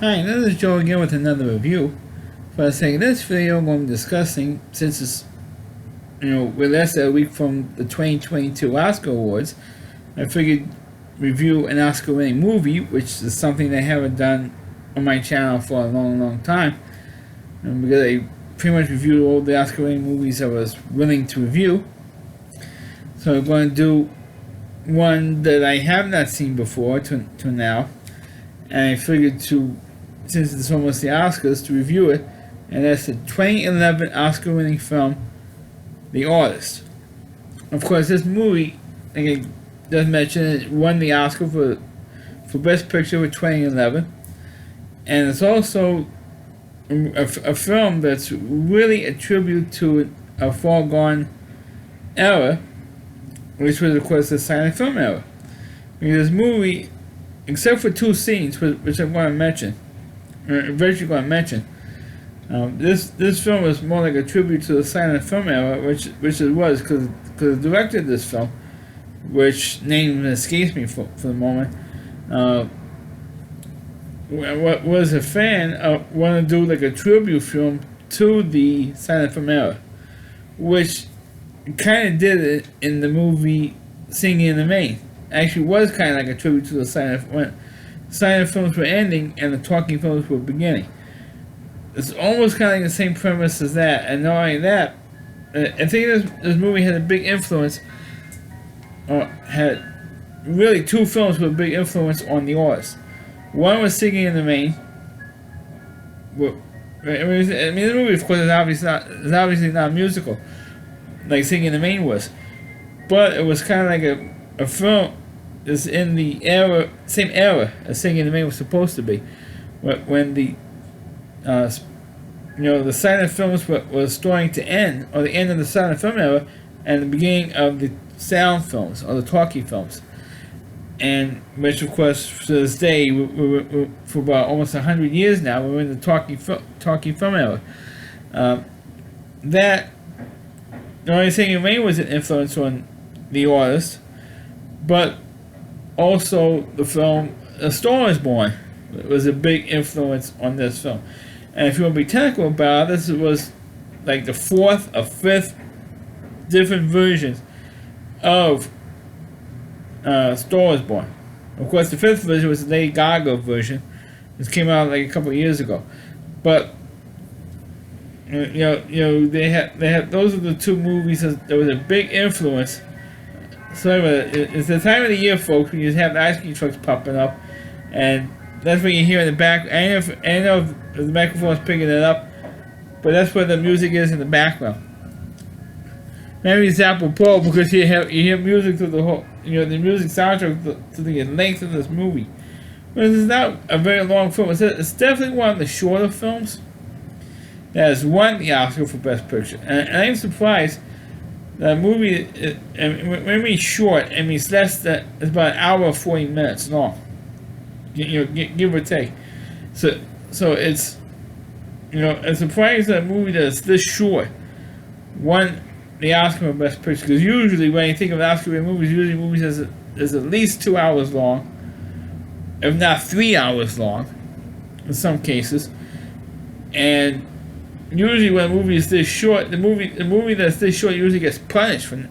Hi, this is Joe again with another review. For the sake of this video, I'm going to be discussing, since it's, we're less than a week from the 2022 Oscar Awards, I figured review an Oscar-winning movie, which is something I haven't done on my channel for a long time. And because I pretty much reviewed all the Oscar-winning movies I was willing to review. So I'm going to do one that I have not seen before to now. And I figured since it's almost the Oscars, to review it. And that's the 2011 Oscar-winning film, The Artist. Of course, this movie, like I just mentioned, it won the Oscar for Best Picture for 2011. And it's also a film that's really a tribute to a foregone era, which was, of course, the silent film era. Because this movie, except for two scenes, which I'm going to mention, eventually going to mention, this film was more like a tribute to the silent film era, which it was, because the director of this film, which name escapes me for the moment, was a fan of wanting to do like a tribute film to the silent film era, which kind of did it in the movie Singing in the Rain. Actually was kind of like a tribute to the silent films were ending and the talking films were beginning. It's almost kind of like the same premise as that, and not only that, I think this movie had a big influence, had really two films with a big influence on The Artist. One was Singing in the Rain. I mean, the movie, of course, is obviously not a musical, like Singing in the Rain was, but it was kind of like a film is in the same era as Singing in the Rain was supposed to be, when the the silent films were starting to end, or the end of the silent film era, and the beginning of the sound films, or the talkie films, and which, of course, to this day, we're for about almost 100 years now, we're in the talkie film era. That the only Singing in the Rain was an influence on The Artist, but also the film A Star Is Born was a big influence on this film. And if you want to be technical about it, this was like the fourth or fifth different versions of Star Is Born. Of course, the fifth version was the Lady Gaga version. This came out like a couple of years ago. But they had those are the two movies that was a big influence. So it's the time of the year, folks, when you have the ice cream trucks popping up, and that's what you hear in the back. I don't know if the microphone is picking it up, but that's where the music is in the background. Maybe it's apropos because you hear music through the whole, the music soundtrack to the length of this movie. But it's not a very long film. It's definitely one of the shorter films that has won the Oscar for Best Picture, and I'm surprised. The movie, when I mean short, I mean it's about an hour and 40 minutes long, give or take. So it's, I'm surprised that a movie that's this short won the Oscar for Best Picture. Because usually when you think of Oscar-winning movies, usually movies is at least 2 hours long, if not 3 hours long, in some cases, and usually when a movie is this short, the movie that's this short usually gets punished in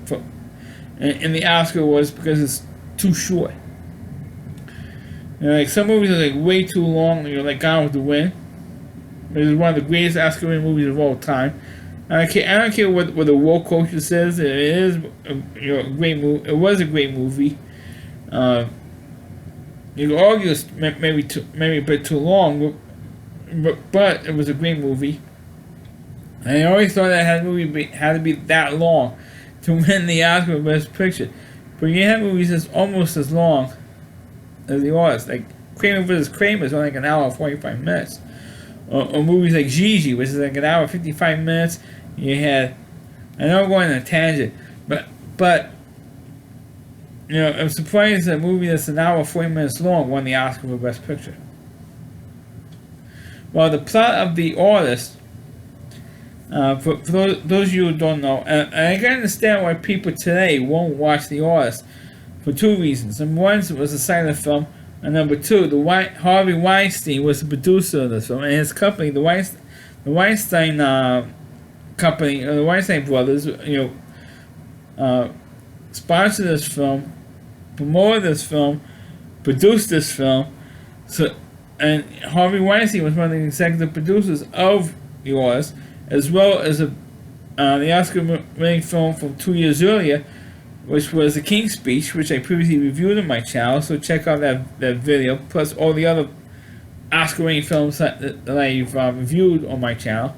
the Oscar Awards because it's too short. Like some movies are like way too long, like Gone with the Wind. It is one of the greatest Oscar-winning movies of all time. I don't care what the woke culture says. It is a great movie. It was a great movie. You could argue it's maybe a bit too long, but it was a great movie. And I always thought that movie had to be that long to win the Oscar for Best Picture. But you have movies that's almost as long as The Artist. Like Kramer vs. Kramer is only like an hour and 45 minutes. Or movies like Gigi, which is like an hour and 55 minutes. You had, I know I'm going on a tangent, but I'm surprised that a movie that's an hour and 40 minutes long won the Oscar for Best Picture. Well, the plot of The Artist, for those of you who don't know, and I can understand why people today won't watch The Artist for two reasons. Number one, it was a silent film, And number two, Harvey Weinstein was the producer of this film, and his company, the Weinstein company, the Weinstein brothers, sponsored this film, promoted this film, produced this film. So, and Harvey Weinstein was one of the executive producers of yours, as well as the Oscar-winning film from 2 years earlier, which was The King's Speech, which I previously reviewed on my channel. So check out that video, plus all the other Oscar-winning films that I've reviewed on my channel.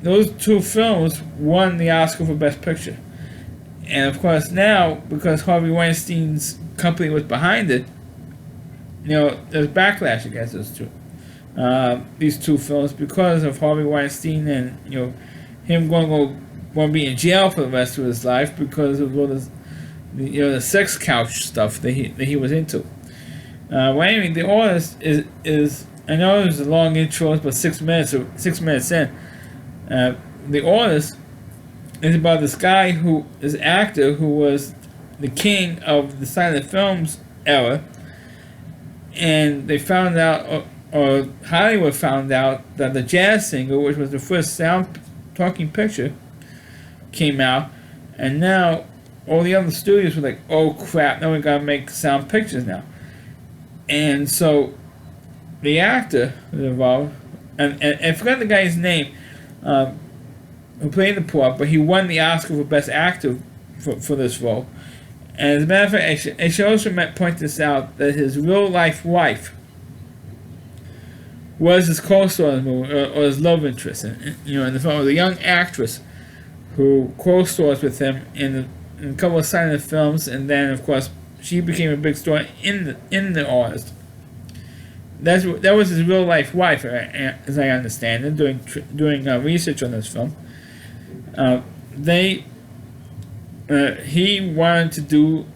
Those two films won the Oscar for Best Picture. And of course now, because Harvey Weinstein's company was behind it, there's backlash against these two films because of Harvey Weinstein and him going to be in jail for the rest of his life because of all this, the sex couch stuff that he was into. Well, anyway, the Artist is I know it was a long intro, but 6 minutes in. The Artist is about this guy who is an actor who was the king of the silent films era, and they found out, or Hollywood found out, that the Jazz Singer, which was the first sound talking picture, came out, and now all the other studios were like, oh crap, now we gotta make sound pictures now. And so the actor was involved, and I forgot the guy's name who played the part, but he won the Oscar for Best Actor for this role. And as a matter of fact, I should also point this out, that his real-life wife was his co-star in the movie, or his love interest. In the film, was a young actress who co-stars with him in a couple of silent films, and then, of course, she became a big star in the Artist. That was his real-life wife, as I understand it, doing research on this film. He wanted to do.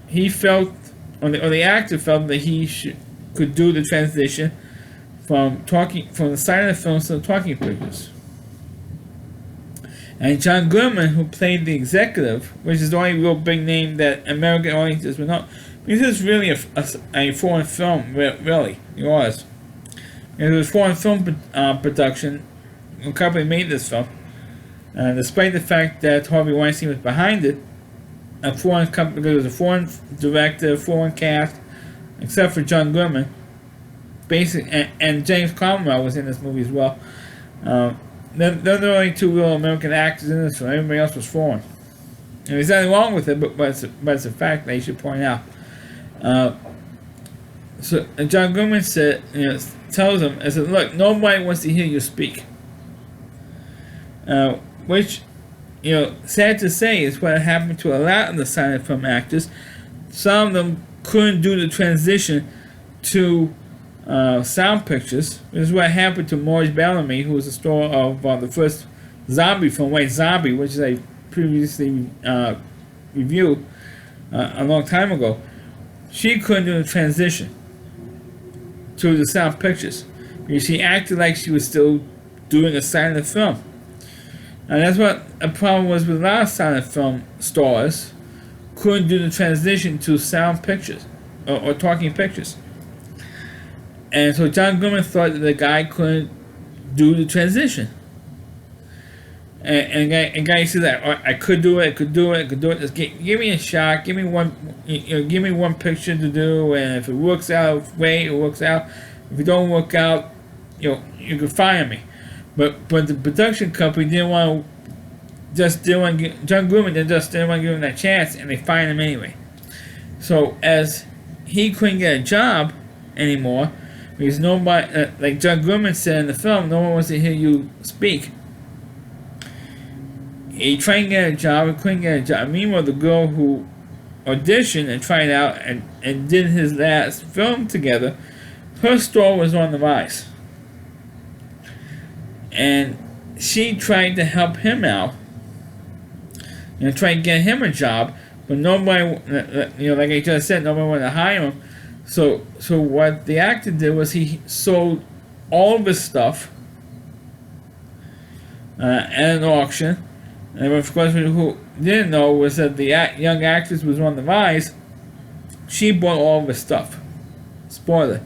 He felt, or the actor felt that he could do the transition from the silent films to the talking pictures. And John Goodman, who played the executive, which is the only real big name that American audiences would know, this is really a foreign film, really. It was. It was a foreign film production. The company made this film. Despite the fact that Harvey Weinstein was behind it, a foreign company, because it was a foreign director, foreign cast, except for John Goodman, and James Cromwell was in this movie as well. They're the only two real American actors in this film. Everybody else was foreign. And there's nothing wrong with it, but it's a fact that you should point out. So John Goodman tells him, I said, look, nobody wants to hear you speak. Which, sad to say, is what happened to a lot of the silent film actors. Some of them couldn't do the transition to sound pictures. This is what happened to Maurice Bellamy, who was the star of the first zombie film, White Zombie, which I previously reviewed a long time ago. She couldn't do the transition to the sound pictures because she acted like she was still doing a silent film. And that's what a problem was with a lot of silent film stars. Couldn't do the transition to sound pictures or talking pictures. And so John Goodman thought that the guy couldn't do the transition. And the guy said that I could do it. Just give me a shot. Give me one picture to do, and if it works out, great. It works out. If it don't work out, you can fire me. But the production company John Goodman didn't want to give him that chance, and they fired him anyway. So as he couldn't get a job anymore, because nobody, like John Goodman said in the film, no one wants to hear you speak. He tried to get a job, and couldn't get a job. Meanwhile, the girl who auditioned and tried out and did his last film together, her star was on the rise. And she tried to help him out and try to get him a job, but nobody, like I just said, nobody wanted to hire him. So what the actor did was he sold all of his stuff at an auction. And of course, who didn't know was that the young actress was on the rise, she bought all of his stuff. Spoiler.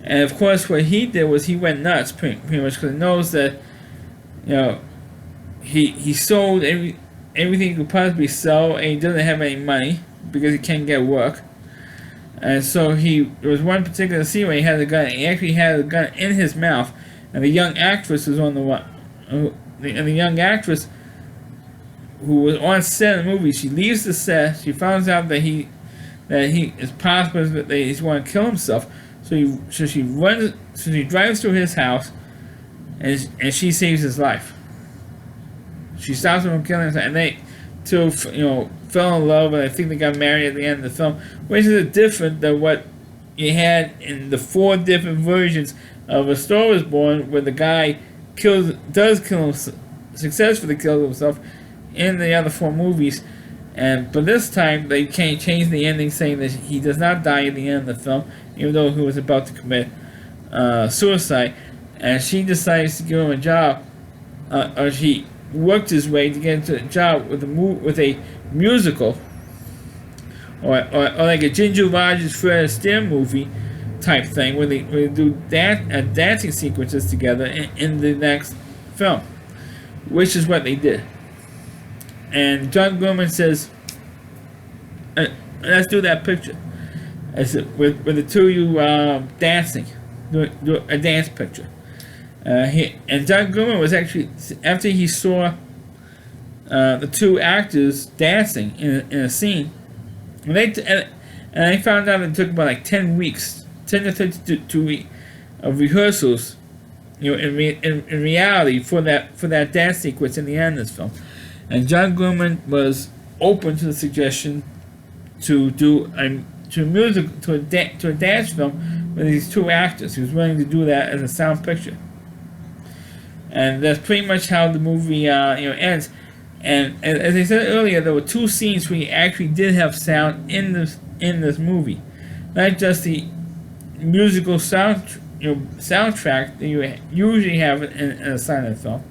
And of course, what he did was he went nuts, pretty much, because he knows that, you know, he sold everything he could possibly sell, and he doesn't have any money because he can't get work. And so there was one particular scene where he had a gun. He actually had a gun in his mouth, and the young actress was on and the young actress who was on set of the movie, she leaves the set. She finds out that he is possible that he's going to kill himself. So she drives through his house, and she saves his life. She stops him from killing himself, and they two, fell in love, and I think they got married at the end of the film, which is different than what you had in the 4 different versions of A Star Was Born, where the guy successfully kills himself in the other 4 movies. But this time they changed the ending, saying that he does not die at the end of the film, even though he was about to commit suicide. And she decides to give him a job, or she worked his way to get into a job with a musical, or like a Ginger Rogers Fred Astaire movie type thing, where they do dancing sequences together in the next film, which is what they did. And John Goodman says, let's do that picture. I said, with the two of you dancing, do a dance picture. And John Goodman was actually, after he saw the 2 actors dancing in a scene, and I found out it took about 10 weeks, 10 to 32 weeks of rehearsals, in reality for that dance sequence in the end of this film. And John Goodman was open to the suggestion to do a dance film with these 2 actors. He was willing to do that as a sound picture. And that's pretty much how the movie ends. And as I said earlier, there were 2 scenes where he actually did have sound in this movie, not just the musical soundtrack that you usually have in a silent film.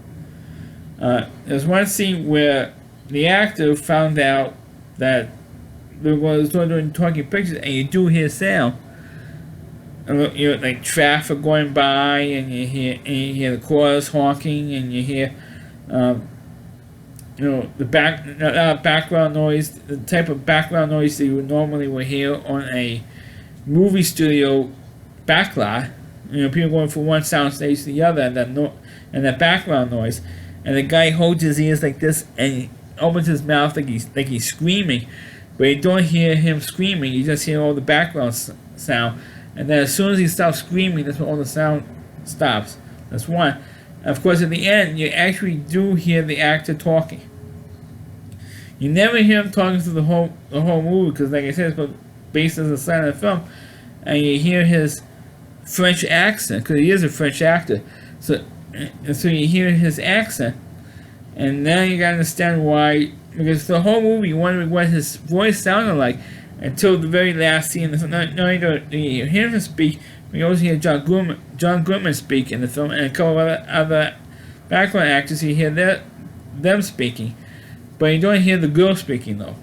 There's one scene where the actor found out that they were doing talking pictures, and you do hear sound. Like traffic going by, and you hear the cars honking, and you hear, the background noise, the type of background noise that you would normally hear on a movie studio backlot. People going from one sound stage to the other, and that background noise. And the guy holds his ears like this, and he opens his mouth like he's screaming, but you don't hear him screaming. You just hear all the background sound. And then as soon as he stops screaming, that's when all the sound stops. That's one. And of course, at the end, you actually do hear the actor talking. You never hear him talking through the whole movie, because, like I said, it's based as a silent film, and you hear his French accent, because he is a French actor. So you hear his accent, and now you gotta understand why. Because the whole movie, you wondering what his voice sounded like, until the very last scene. You hear him speak, but you also hear John Goodman speak in the film, and a couple of other background actors. You hear them speaking, but you don't hear the girl speaking though.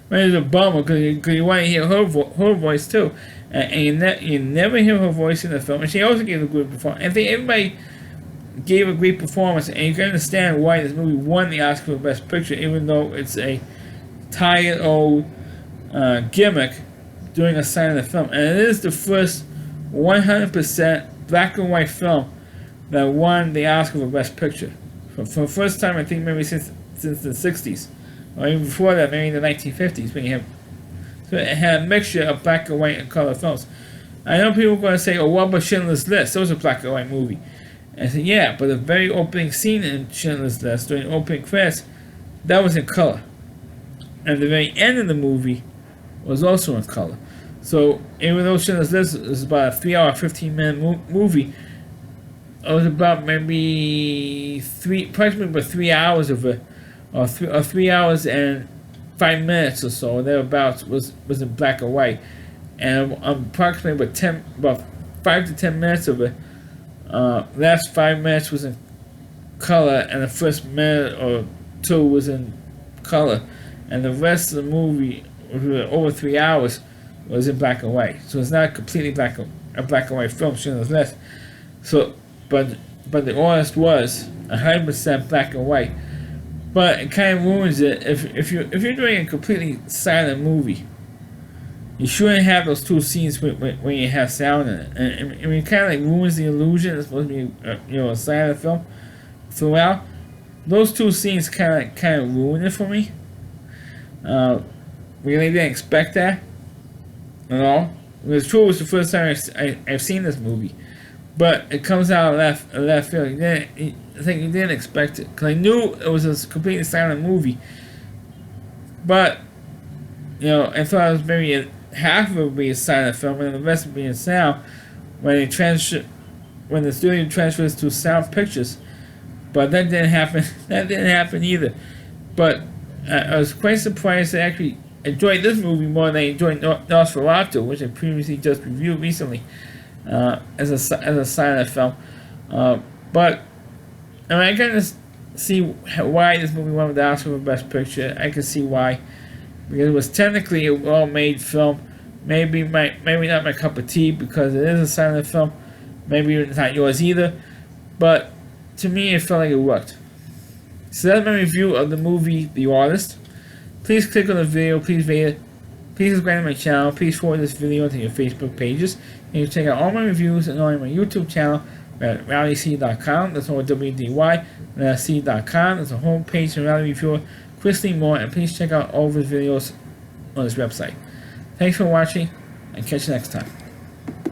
Which is a bummer, because you want to hear her voice too, and you never hear her voice in the film. And she also gave a good performance. I think everybody gave a great performance, and you can understand why this movie won the Oscar for Best Picture, even though it's a tired old gimmick doing a silent film. And it is the first 100% black and white film that won the Oscar for Best Picture. For the first time, I think maybe since the 60s, or even before that, maybe in the 1950s, when so it had a mixture of black and white and color films. I know people are going to say, "Oh, what about Schindler's List? That was a black and white movie." And I said, "Yeah, but the very opening scene in Schindler's List, during the opening credits, that was in color. And the very end of the movie was also in color." So even though Schindler's List is about a 3-hour, 15-minute movie, it was about maybe approximately about 3 hours of it, or 3 hours and 5 minutes or so, thereabouts, was in black and white, and approximately about 5 to 10 minutes of it, last 5 minutes was in color, and the first minute or two was in color. And the rest of the movie over 3 hours, was in black and white. So it's not completely a black and white film, less. So, but the Artist was 100% black and white. But it kind of ruins it if you're doing a completely silent movie. You shouldn't have those two scenes when you have sound in it. And I mean, it kind of like ruins the illusion. It's supposed to be a silent film throughout. Those two scenes kind of ruined it for me. Really didn't expect that at all. It's true, it was the first time I've seen this movie, but it comes out of left field. I think you didn't expect it, because I knew it was a completely silent movie, but I thought it was maybe half of it would be a silent film and the rest would be in sound when the studio transfers to Sound Pictures. But that didn't happen. That didn't happen either. But I was quite surprised. I actually enjoyed this movie more than I enjoyed Nosferatu, which I previously just reviewed recently as a silent film. But I mean, I kind of see why this movie won the Oscar for Best Picture. I can see why, because it was technically a well-made film. Maybe not my cup of tea because it is a silent film. Maybe it's not yours either. But to me, it felt like it worked. So that's my review of the movie The Artist. Please click on the video, please rate it, please subscribe to my channel, please forward this video to your Facebook pages, and you can check out all my reviews and on my YouTube channel at rallyc.com, that's all WDY, and c.com, that's a homepage and rally reviewer, Chris Lee Moore, and please check out all of his videos on this website. Thanks for watching, and catch you next time.